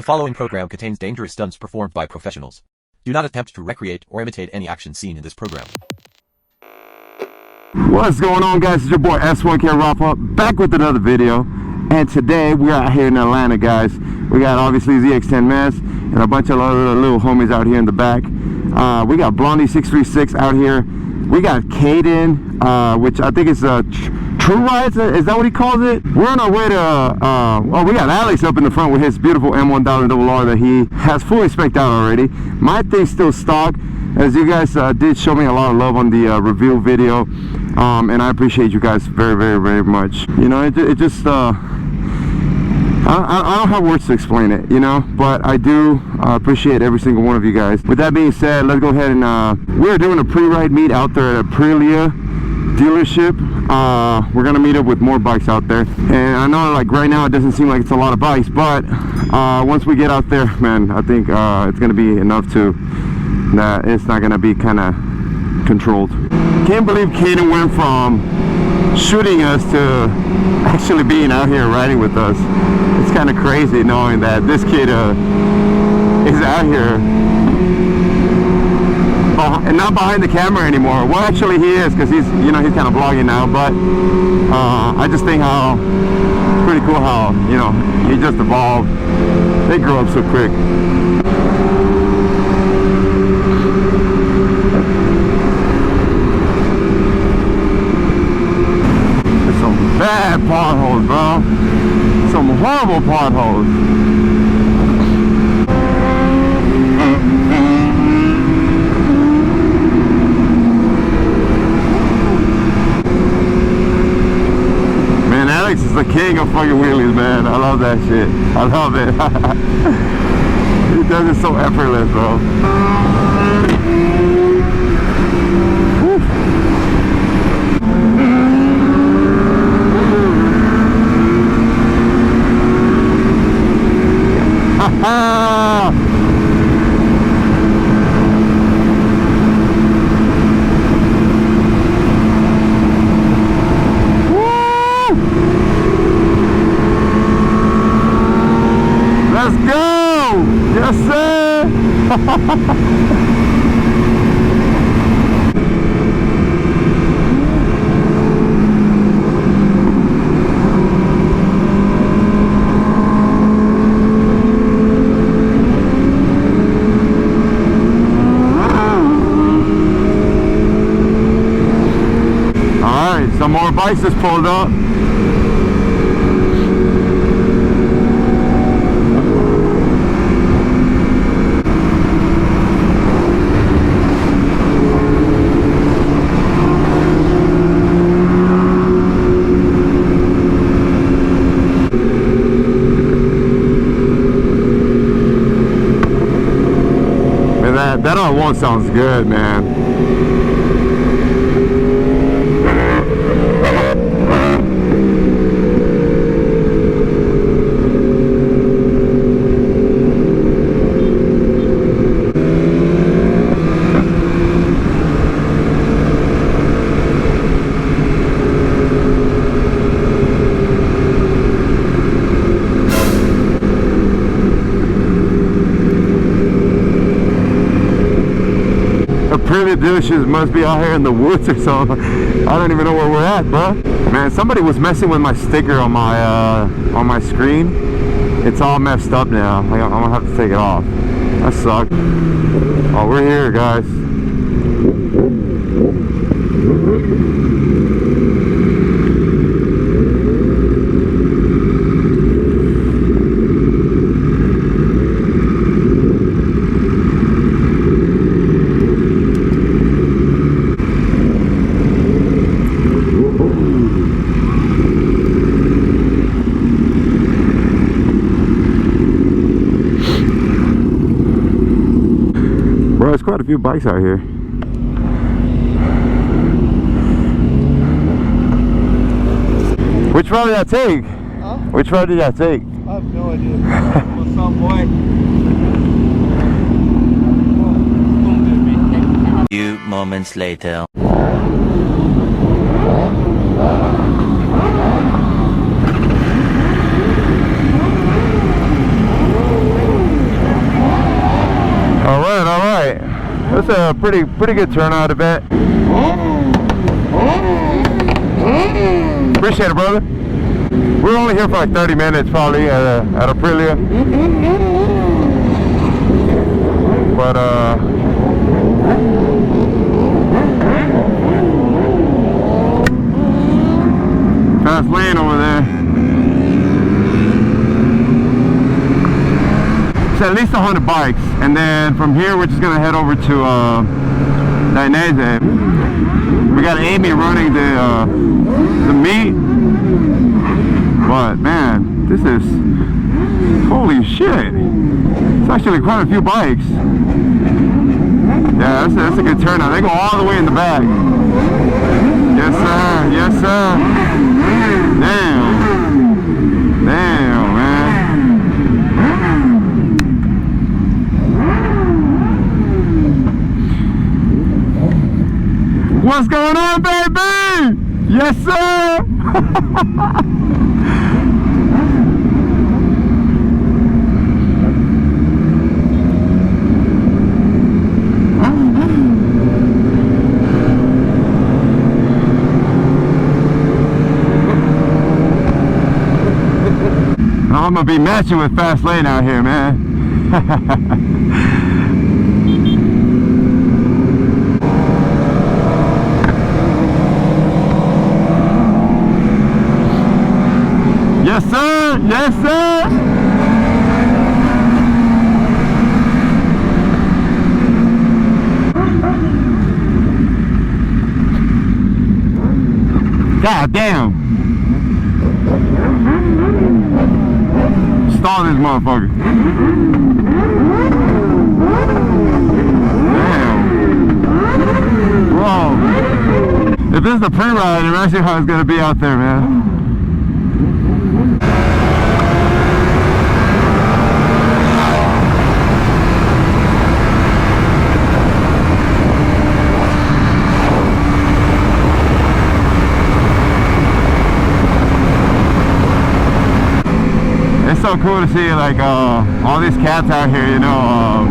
following program contains dangerous stunts performed by professionals. Do not attempt to recreate or imitate any action seen in this program. What's going on, guys? It's your boy S1K Rafa back with another video. And today we are out here in Atlanta, guys. We got obviously ZX10 Mess and a bunch of other little homies out here in the back. We got Blondie 636 out here. We got Caden, which I think is a True Rides. Is that what he calls it? We're on our way to well, we got Alex up in the front with his beautiful M1000RR that he has fully spec'd out already. My thing's still stock, as you guys did show me a lot of love on the reveal video, and I appreciate you guys very much. You know, it just I don't have words to explain it, you know, but I do appreciate every single one of you guys. With that being said, let's go ahead and we're doing a pre-ride meet out there at Aprilia dealership. We're gonna meet up with more bikes out there, and I know like right now it doesn't seem like it's a lot of bikes, but once we get out there, man, I think it's gonna be enough to that it's not gonna be kind of controlled. Can't believe Caden went from shooting us to actually being out here riding with us. It's kind of crazy knowing that this kid is out here and not behind the camera anymore. Well, actually he is, because he's, you know, he's kind of vlogging now, but I just think how it's pretty cool how, you know, he just evolved. They grow up so quick. Bad potholes, bro. Some horrible potholes. Man, Alex is the king of fucking wheelies, man. I love that shit. I love it. He does it so effortless, bro. Let's go! Yes, sir! Alright, some more bikes just pulled up. That on one sounds good, man. Aprilia dealerships must be out here in the woods or something. I don't even know where we're at, bro. Man, somebody was messing with my sticker on my screen. It's all messed up now. I'm gonna have to take it off. That sucks. Oh, we're here, guys. Bro, there's quite a few bikes out here. Which route did I take? Huh? Which route did I take? I have no idea. What's up, boy? A few moments later. a pretty good turnout event. Appreciate it, brother. We're only here for like 30 minutes probably at Aprilia. But fast lane over there. It's at least 100 bikes, and then from here we're just gonna head over to Dainese. We got Amy running the meet, but man, this is holy shit. It's actually quite a few bikes. Yeah, that's a good turnout. They go all the way in the back. Yes sir, yes sir. Damn, damn man. What's going on, baby? Yes, sir. I'm gonna be matching with fast lane out here, man. Yes, sir. Yes, sir. God damn. Stall this motherfucker. Damn. Bro. If this is the pre-ride, imagine how it's gonna be out there, man. It's so cool to see like all these cats out here, you know.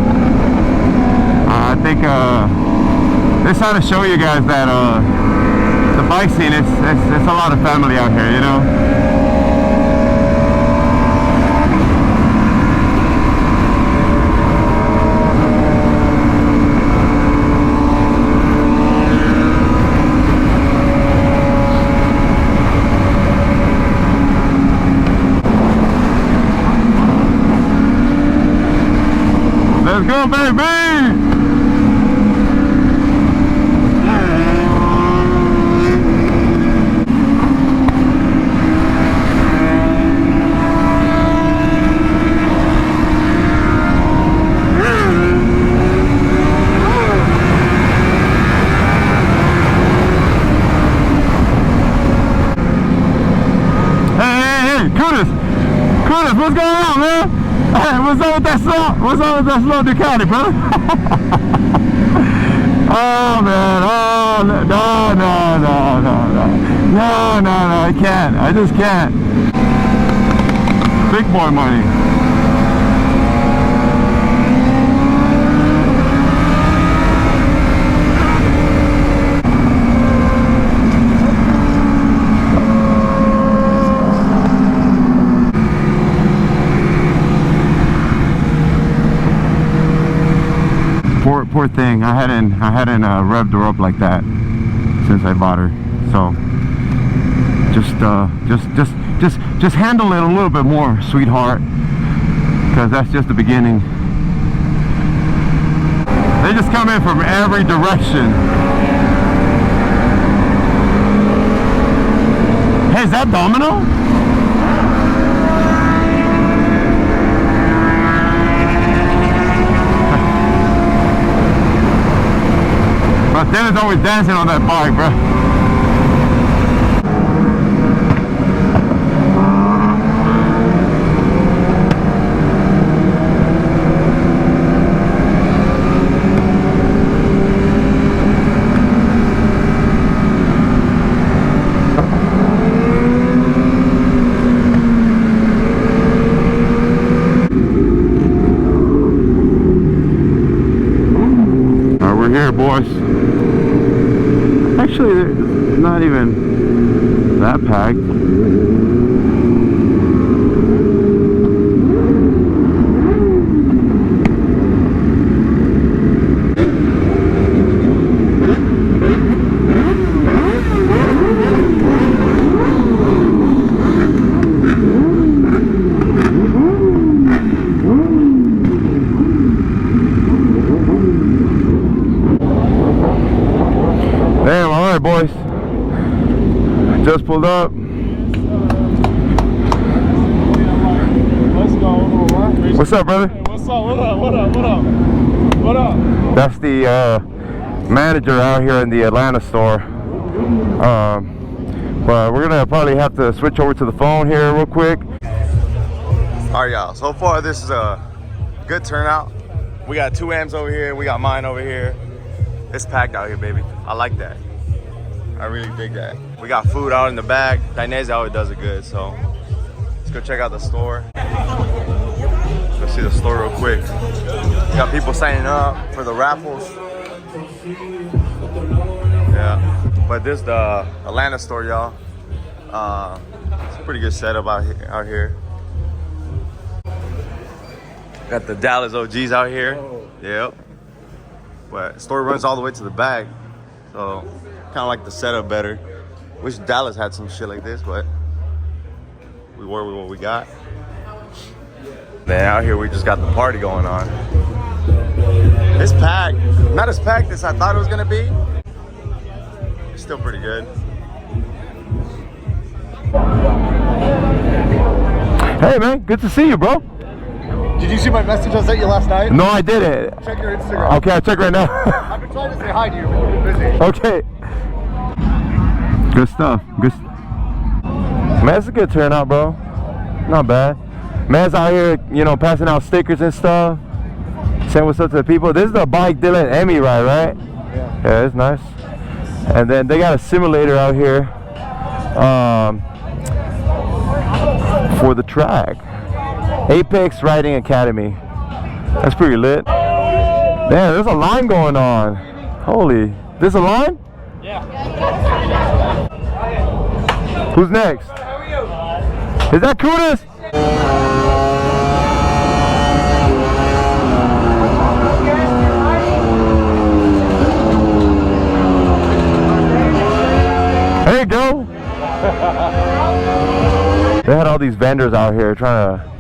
I think they're trying to show you guys that the bike scene, it's a lot of family out here, you know. Let's go, baby! Hey, Curtis, what's going on, man? Hey, what's up with that slow? What's up with that slow Ducati, brother? Oh man, oh no, I can't. I just can't. Big boy money. Poor thing. I hadn't revved her up like that since I bought her. So just handle it a little bit more, sweetheart, because that's just the beginning. They just come in from every direction. Hey, is that Domino? But Dennis always dancing on that bike, bro. boys. Actually, they're not even that packed. Damn, alright boys. Just pulled up. Let's go. What's up, brother? Hey, what's up? What up? What up? What up? What up? That's the manager out here in the Atlanta store. But we're gonna probably have to switch over to the phone here real quick. Alright y'all, so far this is a good turnout. We got 2 amps over here, we got mine over here. It's packed out here, baby. I like that. I really dig that. We got food out in the back. Dainese always does it good, so let's go check out the store. Let's see the store real quick. Got people signing up for the raffles. Yeah, but this is the Atlanta store, y'all. It's a pretty good setup out here. Got the Dallas OGs out here. Yep. But store runs all the way to the back, so kind of like the setup better. Wish Dallas had some shit like this, but we work with what we got. Then out here we just got the party going on. It's packed. Not as packed as I thought it was gonna be. It's still pretty good. Hey man, good to see you, bro. Did you see my message I sent you last night? No, I didn't. Check your Instagram. Okay, I'll check right now. I've been trying to say hi to you, but you've been busy. Okay. Good stuff. Good. Man, it's a good turnout, bro. Not bad. Man's out here, you know, passing out stickers and stuff. Saying what's up to the people. This is the bike Dylan Emmy ride, right? Yeah. Yeah, it's nice. And then they got a simulator out here for the track. Apex Riding Academy. That's pretty lit. Man, there's a line going on. Holy, there's a line? Yeah. Who's next? How are you? Is that Kudas? There you go. They had all these vendors out here trying to.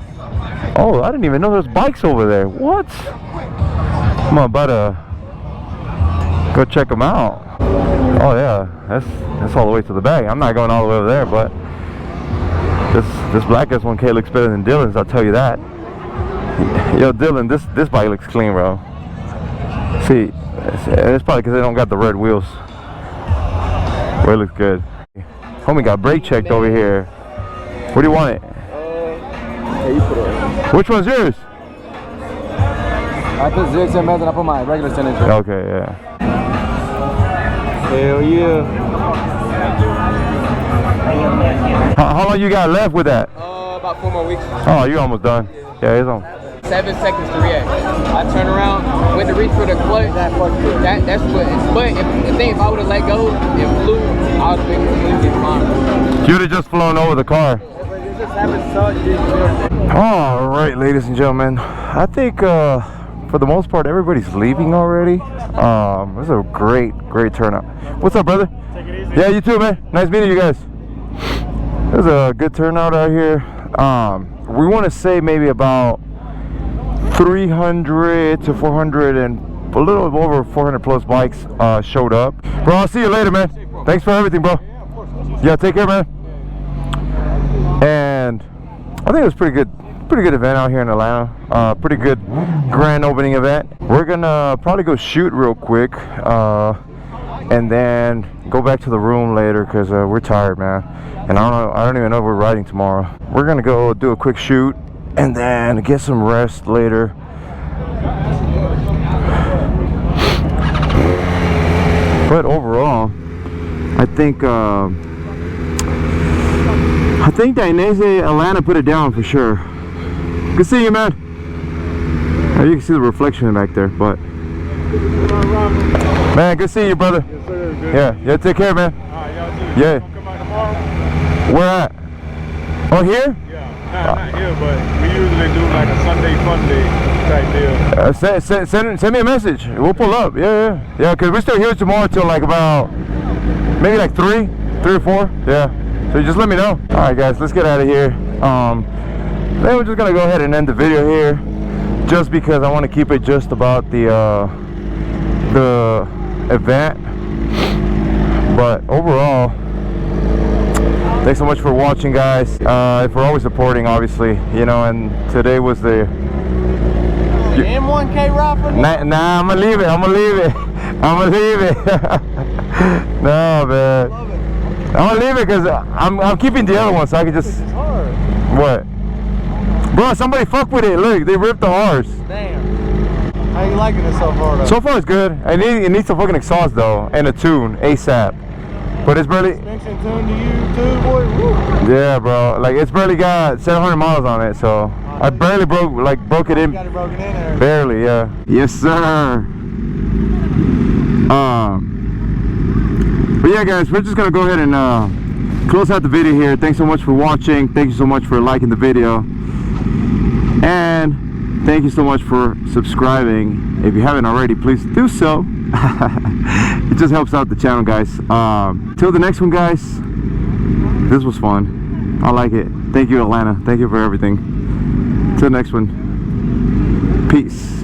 Oh, I didn't even know there's bikes over there. What? I'm about to go check them out. Oh yeah, that's all the way to the back. I'm not going all the way over there, but this Black S1K looks better than Dylan's. I'll tell you that. Yo, Dylan, this bike looks clean, bro. See, it's probably because they don't got the red wheels. Well, it looks good. Homie got brake checked over here. What do you want it? Which one's yours? I put ZXM and I put my regular 10-inch. Okay, yeah. Hell yeah. How long you got left with that? About 4 more weeks. Oh, you're almost done. Yeah, it's on. 7 seconds to react. I turn around, went to reach for the clutch. That's what. But if I would have let go and flew, I would have been completely fine. You'd have just flown over the car. All right, ladies and gentlemen, I think for the most part everybody's leaving already. It was a great turnout. What's up, brother? Take it easy. Yeah, you too, man. Nice meeting you guys. It was a good turnout out here. We want to say maybe about 300 to 400 and a little over 400 plus bikes showed up. Bro, I'll see you later, man. Thanks for everything, bro. Yeah, take care, man. And I think it was pretty good event out here in Atlanta. Pretty good grand opening event. We're gonna probably go shoot real quick and then go back to the room later because we're tired, man. And I don't even know if we're riding tomorrow. We're gonna go do a quick shoot and then get some rest later. But overall, I think Dainese Atlanta put it down for sure. Good seeing you, man. You can see the reflection back there, but Man, good seeing you, brother. Yes, sir. Good. Yeah, take care, man. Alright, y'all too. Yeah. You gonna come out tomorrow? Where at? Oh, here? Yeah. Not here, but we usually do like a Sunday fun day type deal. Send me a message. We'll pull up. Yeah, because we're still here tomorrow till like about maybe like 3 or 4. Yeah. So just let me know. All right, guys, let's get out of here. Then we're just gonna go ahead and end the video here, just because I want to keep it just about the event. But overall, thanks so much for watching, guys. For always supporting, obviously, you know. And today was the M1K rifle. Nah, I'm gonna leave it. I'm gonna leave it. No, man. Love it. I'm gonna leave it because I'm keeping the other one, so I can just. It's hard. What? Bro, somebody fuck with it. Look, they ripped the R's. Damn. How you liking it so far, though? So far, it's good. It needs a fucking exhaust though, and a tune ASAP. But it's barely. Suspension tuned to you too, boy. Woo. Yeah, bro. Like it's barely got 700 miles on it, so I barely broke it in. You got it broken in there. Barely, yeah. Yes, sir. But yeah, guys, we're just gonna go ahead and close out the video here. Thanks so much for watching. Thank you so much for liking the video, and thank you so much for subscribing. If you haven't already, please do so. It just helps out the channel, guys. Till the next one, guys. This was fun. I like it. Thank you, Atlanta. Thank you for everything. Till the next one. Peace.